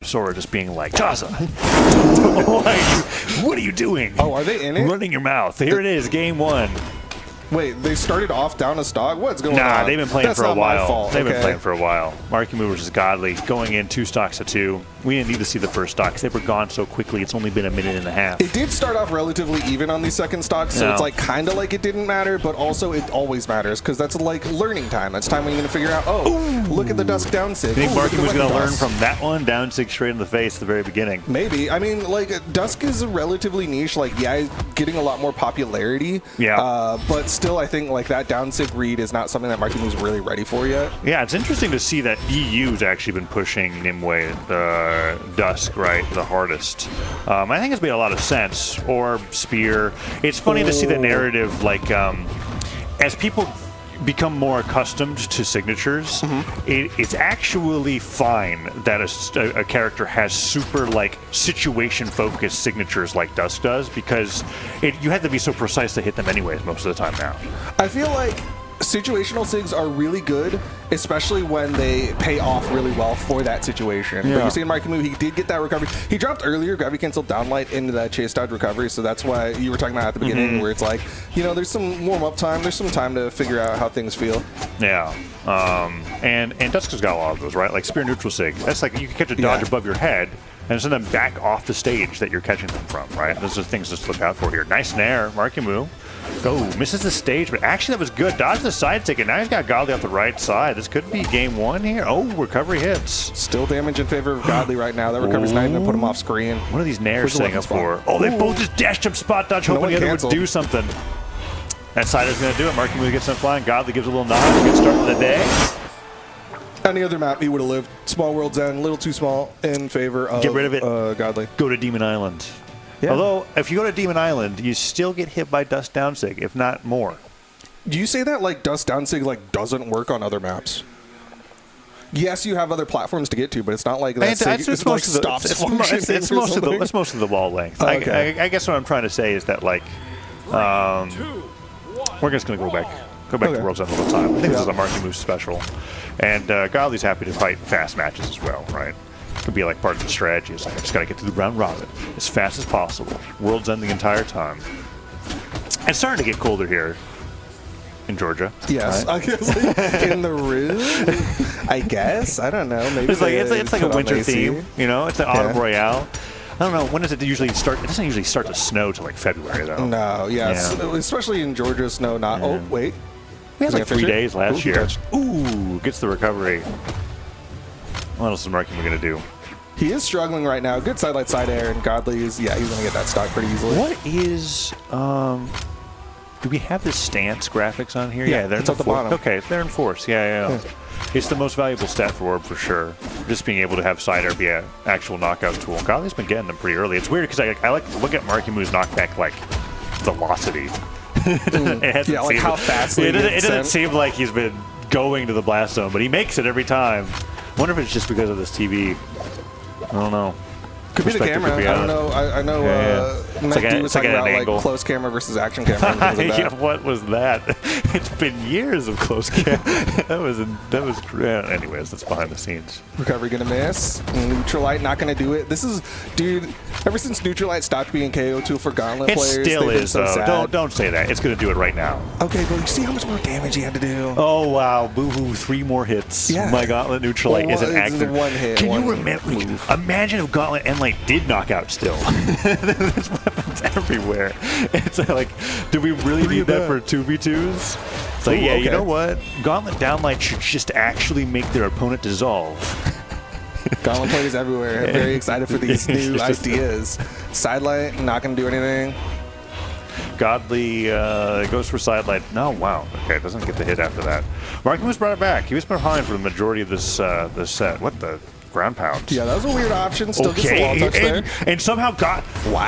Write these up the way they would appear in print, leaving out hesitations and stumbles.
Sora just being like, Taza, what are you doing? Oh, are they in it? Running your mouth. Here it is, game one. Wait, they started off down a stock? What's going on? Nah, they've been playing That's for a not my while. fault. They've been Okay. playing for a while. Marckiemoo versus Godly, going in 2 stocks to 2. We didn't need to see the first stocks. They were gone so quickly. It's only been a minute and a half. It did start off relatively even on these second stocks, so No. it's like kind of like it didn't matter, but also it always matters because that's like learning time. That's time when you're going to figure out, oh, look at the Dusk down sig. I think Marckiemoo going to learn from. from that one, down 6 straight in the face at the very beginning. Maybe. I mean, like, Dusk is a relatively niche. Like, yeah, he's getting a lot more popularity. Yeah. But still, I think, like, that down sig read is not something that Marckiemoo is really ready for yet. Yeah, it's interesting to see that EU's actually been pushing Nimue, Dusk, right, the hardest. I think it's made a lot of sense. Or Spear. It's funny to see the narrative, like, as people become more accustomed to signatures, it's actually fine that a character has super, like, situation-focused signatures like Dusk does, because you have to be so precise to hit them anyways most of the time now. I feel like situational SIGs are really good, especially when they pay off really well for that situation. Yeah. But you see in Marckiemoo, he did get that recovery. He dropped earlier, gravity canceled downlight into that chase dodge recovery, so that's why you were talking about at the beginning, where it's like, you know, there's some warm-up time, there's some time to figure out how things feel. Yeah. And Dusk has got a lot of those, right? Like Spear neutral sig. That's like you can catch a dodge above your head and send them back off the stage that you're catching them from, right? Those are things to look out for here. Nice nair, Marckiemoo. Oh, misses the stage, but actually that was good. Dodge the side ticket. Now he's got Godly off the right side. This could be game one here. Oh, recovery hits. Still damage in favor of Godly right now. That recovery's not even going to put him off screen. What are these nairs setting up for? spot? Oh, they both just dashed up spot dodge, hoping the other canceled. would do something. That sider's going to do it. Marckiemoo gets some flying. Godly gives a little nod. Good start to the day. Any other map, he would have lived. Small World's End, a little too small in favor of Get rid of it. Godly. Go to Demon Island. Yeah. Although, if you go to Demon Island, you still get hit by Dust Downsig, if not more. Do you say that like Dust Downsig like doesn't work on other maps? Yes, you have other platforms to get to, but it's not like that. It's most of the wall length. Oh, okay. I guess what I'm trying to say is that, like, we're just going to go back to World's End all the time. I think this is a Marckiemoo special. And Godly's happy to fight fast matches as well, right? Could be like part of the strategy. It's like, I just got to get through the round robin as fast as possible. World's End the entire time. It's starting to get colder here in Georgia. Yes, right? I guess like, in the room. I guess I don't know. Maybe It's like a winter AC. theme, you know. It's the autumn Royale. I don't know, when does it usually start? It doesn't usually start to snow till like February, though. No, yes, especially in Georgia, snow. Not. Oh wait, we had like 3 days last year. Touched. Ooh, gets the recovery. What else is Marckiemoo going to do? He is struggling right now. Good side light side air, and Godly is he's going to get that stock pretty easily. What is do we have the stance graphics on here? Yeah, they're it's in at the force. bottom. Okay, they're in force. Yeah. It's the most valuable stat for Orb for sure. Just being able to have side air be an actual knockout tool. Godly's been getting them pretty early. It's weird because I like to look at Marckiemoo's knockback like velocity. Yeah, like how fast it doesn't seem like he's been going to the blast zone, but he makes it every time. I wonder if it's just because of this TV. I don't know. Could be the camera. I don't know. I know. Matt D was talking about like close camera versus action camera. And things like that. What was that? It's been years of close camera. that was. Anyways, that's behind the scenes. Recovery gonna miss. Neutralite not gonna do it. This is, dude. Ever since Neutralite stopped being KO tool for Gauntlet players, it still they've is been so though. sad. Don't say that. It's gonna do it right now. Okay, but you see how much more damage he had to do. Oh wow, boo-hoo, 3 more hits. Yeah. My Gauntlet Neutralite isn't active. One hit. Can you remember? Imagine if Gauntlet Endlight did knock out still. There's weapons everywhere. It's like, do we really need that for 2v2s? It's like, you know what? Gauntlet Downlight should just actually make their opponent dissolve. Gauntlet players everywhere. I'm very excited for these new ideas. Sidelight, not going to do anything. Godly goes for sidelight. No, wow. Okay, doesn't get the hit after that. Marckiemoo brought it back. He was behind for the majority of this this set. What the? Ground pound. Yeah, that was a weird option. Still gets the wall touch there. And somehow that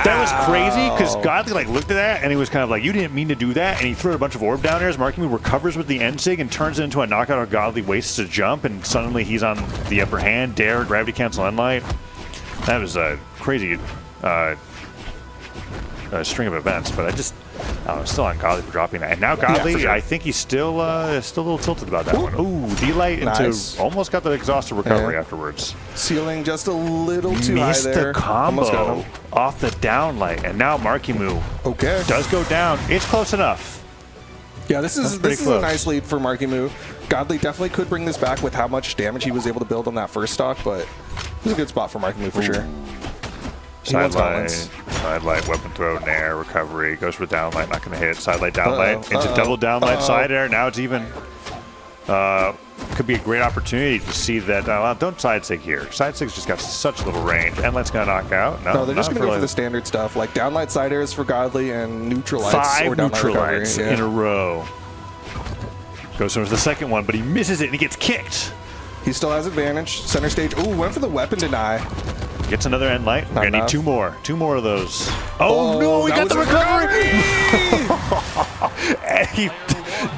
was crazy because Godly like looked at that and he was kind of like, you didn't mean to do that, and he threw a bunch of orb down there as Marckiemoo recovers with the end sig and turns it into a knockout of Godly, wastes a jump, and suddenly he's on the upper hand. Dare, gravity cancel, end light. That was a crazy string of events, but Oh, still on Godly for dropping that. And now Godly, sure. I think he's still a little tilted about that one. Ooh, D-Light into almost got the exhausted recovery afterwards. Ceiling just a little too Missed high there. the combo off the downlight, and now Marckiemoo does go down. It's close enough. Yeah, this is a nice lead for Marckiemoo. Godly definitely could bring this back with how much damage he was able to build on that first stock, but this is a good spot for Marckiemoo for sure. Sidelight, weapon throw, nair, recovery, goes for downlight, not going to hit. Sidelight, downlight, into double downlight, side air. Now it's even. Could be a great opportunity to see that. Don't side sig here. Side sig's just got such little range. Endlight's going to knock out. No, they're just going to go for the standard stuff, like downlight side airs for Godly and neutralites. 5 neutralites in a row. Goes for the second one, but he misses it and he gets kicked. He still has advantage. Center stage. Ooh, went for the weapon deny. Gets another end light. We're gonna need 2 more. 2 more of those. Oh no, he got the recovery! And he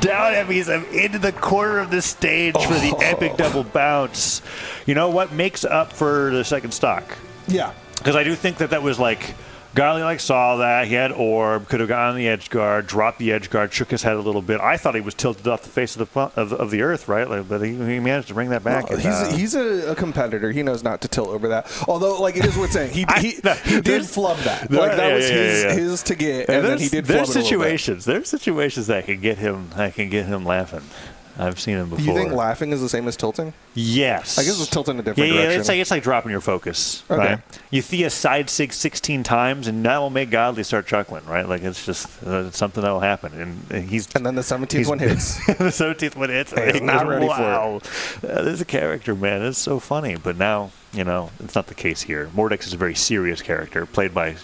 down heavies him into the corner of the stage for the epic double bounce. You know what makes up for the second stock? Yeah. Because I do think that was like, Godly saw that, he had orb, could have gotten on the edge guard, dropped the edge guard, shook his head a little bit. I thought he was tilted off the face of the earth, right? Like, but he managed to bring that back. Well, he's a competitor. He knows not to tilt over that. Although, like, it is worth saying, he did flub that. Like, that was his to get, and then he did flub it a little bit. There's situations that can get him laughing. I've seen him before. Do you think laughing is the same as tilting? Yes. I guess it's tilting in a different direction. It's like dropping your focus, right? You see a side sig 16 times, and that will make Godly start chuckling, right? Like, it's just something that will happen. And then the 17th one hits. The 17th one hits. He's not ready for it. This is a character, man. It's so funny. But now, it's not the case here. Mordex is a very serious character, played by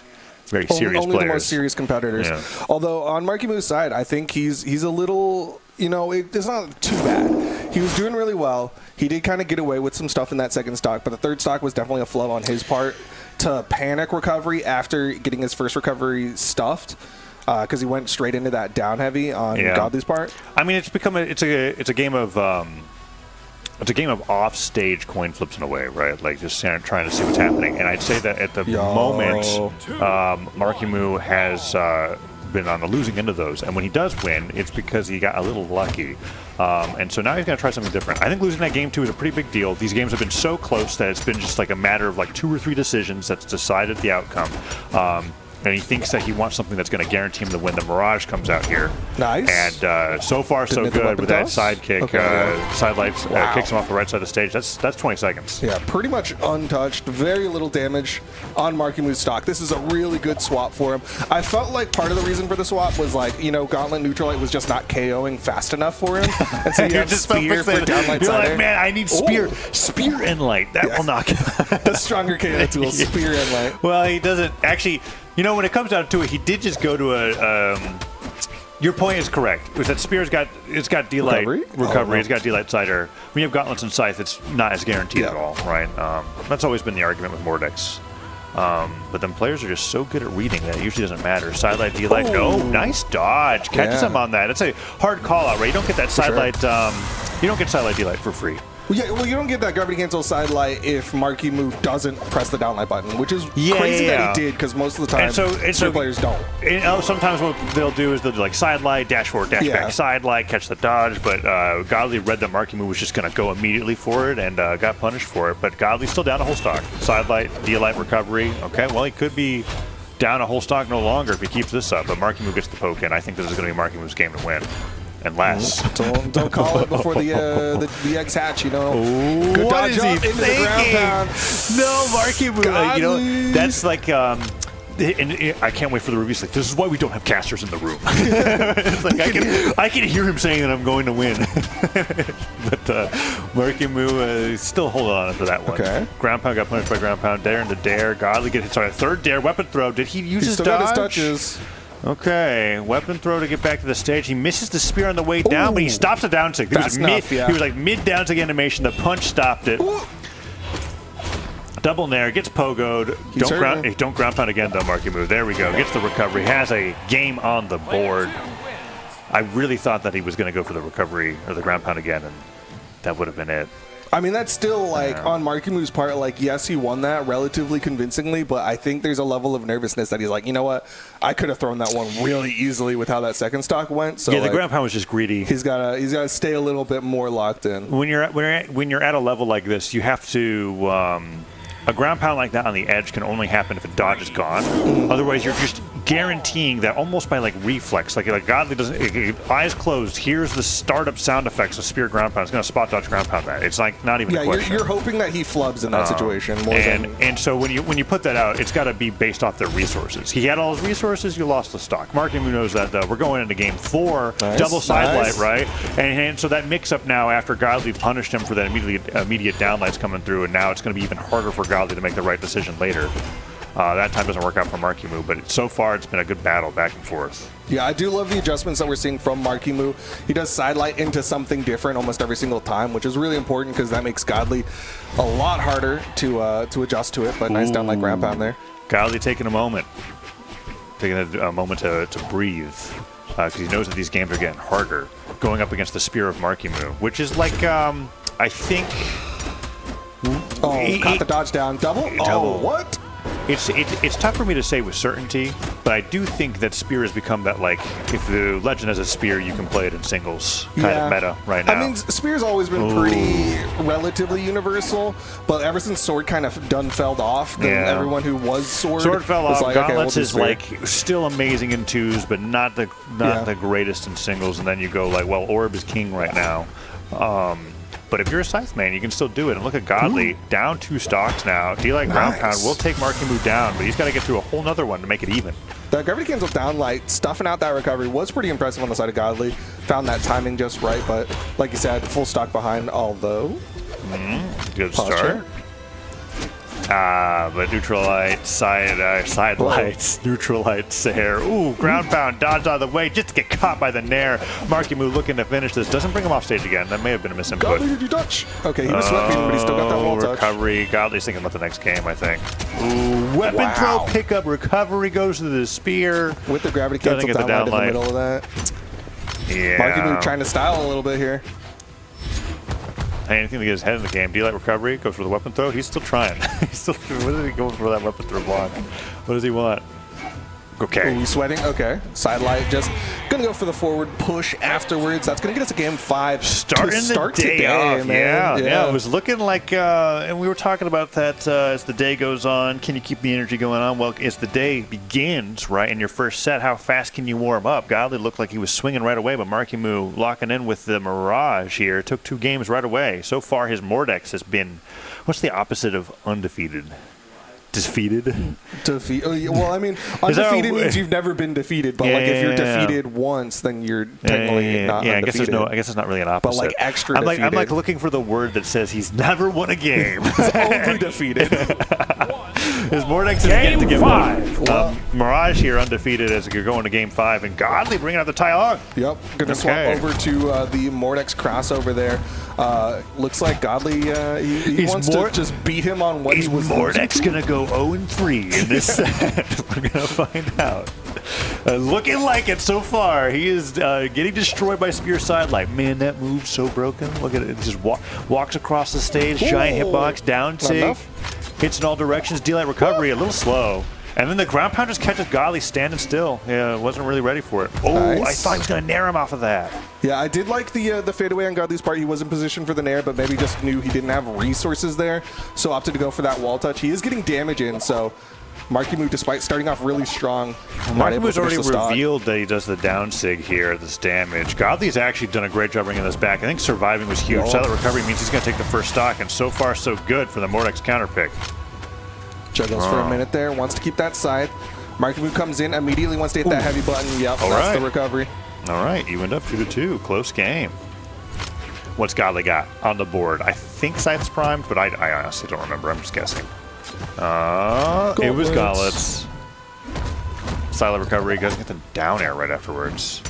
very serious only players. The more serious competitors. Yeah. Although, on Marckiemoo's side, I think he's a little... it's not too bad. He was doing really well. He did kind of get away with some stuff in that second stock, but the third stock was definitely a flub on his part to panic recovery after getting his first recovery stuffed, because he went straight into that down heavy on Godly's part. I mean, it's a game of off-stage coin flips in a way, right? Like just trying to see what's happening. And I'd say that at the moment, Marckiemoo has been on the losing end of those, and when he does win, it's because he got a little lucky, and so now he's going to try something different. I think losing that game 2 is a pretty big deal. These games have been so close that it's been just like a matter of like 2 or 3 decisions that's decided the outcome. And he thinks that he wants something that's going to guarantee him the win. The Mirage comes out here. Nice. And so far, so good with that side kick. Side lights kicks him off the right side of the stage. That's 20 seconds. Yeah, pretty much untouched. Very little damage on Marckiemoo's stock. This is a really good swap for him. I felt like part of the reason for the swap was like, Gauntlet Neutralite was just not KOing fast enough for him. And so you have just Spear for downlight You're side like, man, I need Spear. Spear and Light. That will knock him. The stronger KO tool, Spear and Light. Well, he doesn't actually... when it comes down to it, he did just go to a... your point is correct. It was that Spear's got D-Light recovery. It's got D-Light cider. When you have Gauntlets and Scythe, it's not as guaranteed at all, right? That's always been the argument with Mordex. But then players are just so good at reading that it usually doesn't matter. Sidelight, D-Light, nice dodge. Catches him on that. That's a hard call out, right? You don't get that sidelight. You don't get sidelight D-Light for free. Well, you don't get that gravity cancel side light if Marckiemoo doesn't press the downlight button, which is crazy that he did, because most of the time some players don't. Sometimes what they'll do is they'll do like side light, dash forward, dash back, side light, catch the dodge. But Godly read that Marckiemoo was just going to go immediately for it and got punished for it. But Godly's still down a whole stock. Side light, D-light recovery. Okay, well, he could be down a whole stock no longer if he keeps this up. But Marckiemoo gets the poke in. I think this is going to be Marckiemoo's game to win. Unless don't call it before the eggs hatch, Good what dodge is he up into thinking? the ground pound. No, Marckiemoo. That's like and I can't wait for the reviews. Like, this is why we don't have casters in the room. It's like I can hear him saying that I'm going to win. But Marckiemoo still hold on to that one. Okay. Ground pound got punished by ground pound. Dare into dare. Godly get hit. Sorry, third dare. Weapon throw. Did he use his still dodge? got his touches. Okay, weapon throw to get back to the stage. He misses the spear on the way down, but he stops the down sig. He was like mid down sig animation. The punch stopped it. Ooh. Double nair, gets pogoed. Don't ground pound again though, Marckiemoo. There we go. Gets the recovery. Has a game on the board. I really thought that he was going to go for the recovery or the ground pound again, and that would have been it. I mean, that's still, like, on Marckiemoo's part, like, yes, he won that relatively convincingly, but I think there's a level of nervousness that he's like, you know what? I could have thrown that one really easily with how that second stock went. So, yeah, the like, ground pound was just greedy. He's gotta stay a little bit more locked in. When you're at a level like this, you have to. A ground pound like that on the edge can only happen if a dodge is gone. Otherwise, you're just guaranteeing that almost by like reflex. Like Godly doesn't, eyes closed, here's the startup sound effects of spear ground pound. It's going to spot dodge ground pound that. It's like not even a question. You're hoping that he flubs in that situation. And so when you put that out, it's got to be based off their resources. He had all his resources, you lost the stock. Marckiemoo knows that though. We're going into game 4, double sidelight, right? And so that mix up now after Godly punished him for that immediate downlights coming through, and now it's going to be even harder for Godly to make the right decision later. That time doesn't work out for Marckiemoo, but so far it's been a good battle back and forth. Yeah, I do love the adjustments that we're seeing from Marckiemoo. He does sidelight into something different almost every single time, which is really important because that makes Godly a lot harder to adjust to it. But nice down like ground pound there. Godly taking a moment to breathe because he knows that these games are getting harder. Going up against the spear of Marckiemoo, which is like I think. Caught the dodge down. Double? Oh, what? It's tough for me to say with certainty, but I do think that spear has become that, like, if the legend has a spear, you can play it in singles kind of meta right now. I mean, spear's always been pretty relatively universal, but ever since sword kind of fell off, then everyone who was sword fell off. Like, Gauntlets okay, is like still amazing in 2s, but not the greatest in singles. And then you go like, well, Orb is king right now. But if you're a Scythe man, you can still do it. And look at Godly, down 2 stocks now. D-Light ground pound will take Marckiemoo down, but he's got to get through a whole nother one to make it even. The gravity cancel downlight, stuffing out that recovery was pretty impressive on the side of Godly. Found that timing just right, but like you said, full stock behind, although. Good start. But neutral light, side lights, neutral light, Sair. Ooh, ground pound, dodge out of the way just to get caught by the Nair. Marckiemoo looking to finish this. Doesn't bring him off stage again. That may have been a misinput. Godly, did you touch? Okay, he was swept but he still got that wall touch. Recovery. Godly's thinking about the next game, I think. Ooh, weapon throw, pickup, recovery goes to the spear. With the gravity cancel downlight in the middle of that. Yeah. Marckiemoo trying to style a little bit here. Anything to get his head in the game. D-Light recovery, goes for the weapon throw. He's still trying. What is he going for that weapon throw block? What does he want? Okay. Ooh, sweating. Okay. Sidelight just going to go for the forward push afterwards. That's going to get us a game 5. Starting the day off. Man. Yeah. It was looking like, and we were talking about that as the day goes on. Can you keep the energy going on? Well, as the day begins, right, in your first set, how fast can you warm up? Godly looked like he was swinging right away, but Marckiemoo locking in with the Mirage here. Took 2 games right away. So far, his Mordex has been, what's the opposite of undefeated? Defeated? Well, I mean, undefeated means you've never been defeated, but like if you're defeated once, then you're technically not undefeated. I guess it's not really an opposite. But like extra defeated. I'm like looking for the word that says he's never won a game. He's only defeated. His Mordex is getting to game 5. Mirage here undefeated as you're going to game 5, and Godly bringing out the Tai Lung. Yep, gonna swap over to the Mordex crossover there. Looks like Godly he wants to just beat him on what he was. Mordex gonna go 0-3 in this set. We're gonna find out. Looking like it so far. He is getting destroyed by spear sidelight. Man, that move's so broken. Look at it. It just walks across the stage. Giant hitbox, down sig. Hits in all directions. D-Light recovery, a little slow. And then the ground pound just catches Godly standing still. Yeah, wasn't really ready for it. Oh, nice. I thought he was going to nair him off of that. Yeah, I did like the fadeaway on Godly's part. He was in position for the nair, but maybe just knew he didn't have resources there, so opted to go for that wall touch. He is getting damage in, so Marckiemoo, despite starting off really strong, Marckiemoo's already revealed that he does the down sig here, this damage. Godly's actually done a great job bringing this back. I think surviving was huge. Silent recovery means he's going to take the first stock, and so far so good for the Mordex counter pick. Juggles for a minute there, wants to keep that side. Marckiemoo comes in, immediately wants to hit that heavy button. Yep, that's the recovery. All right, you end up 2-2. Close game. What's Godly got on the board? I think Scythe's primed, but I honestly don't remember. I'm just guessing. It was Gauntlets. Silent recovery. He doesn't get the down air right afterwards.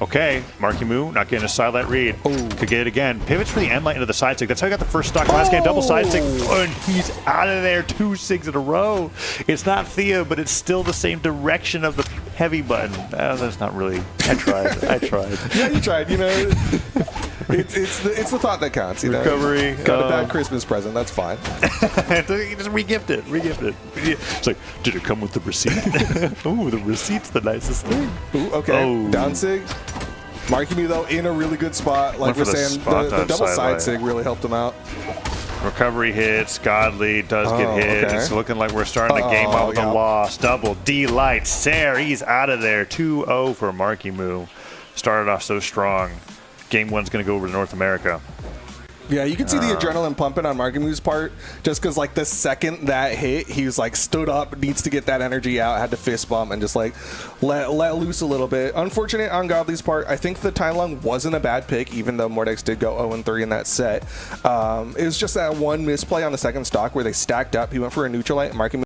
Okay, Marckiemoo not getting a sidelight read. Could get it again. Pivots for the end light into the side sig. That's how he got the first stock last game. Double side sig. And he's out of there. 2 sigs in a row. It's not Thea, but it's still the same direction of the heavy button. That's not really. I tried. Yeah, you tried. You know. It's the thought that counts. You Recovery. Know? Got a bad Christmas present. That's fine. Just re-gift it. It's like, did it come with the receipt? Ooh, the receipt's the nicest thing. Ooh, okay. Oh. Down sig. Marckiemoo, though, in a really good spot. Like we're saying, the double side sig really helped him out. Recovery hits. Godly does get hit. Okay. It's looking like we're starting the game out with a loss. Double D-Light. Ser, he's out of there. 2-0 for Marckiemoo. Started off so strong. Game one's going to go over to North America. Yeah, you can see the adrenaline pumping on Marckiemoo's part, just because like the second that hit, he was like stood up, needs to get that energy out, had to fist bump and just like let loose a little bit. Unfortunate on Godly's part. I think the time lung wasn't a bad pick, even though Mordex did go 0-3 in that set. It was just that one misplay on the second stock where they stacked up. He went for a neutral light, and Marckiemoo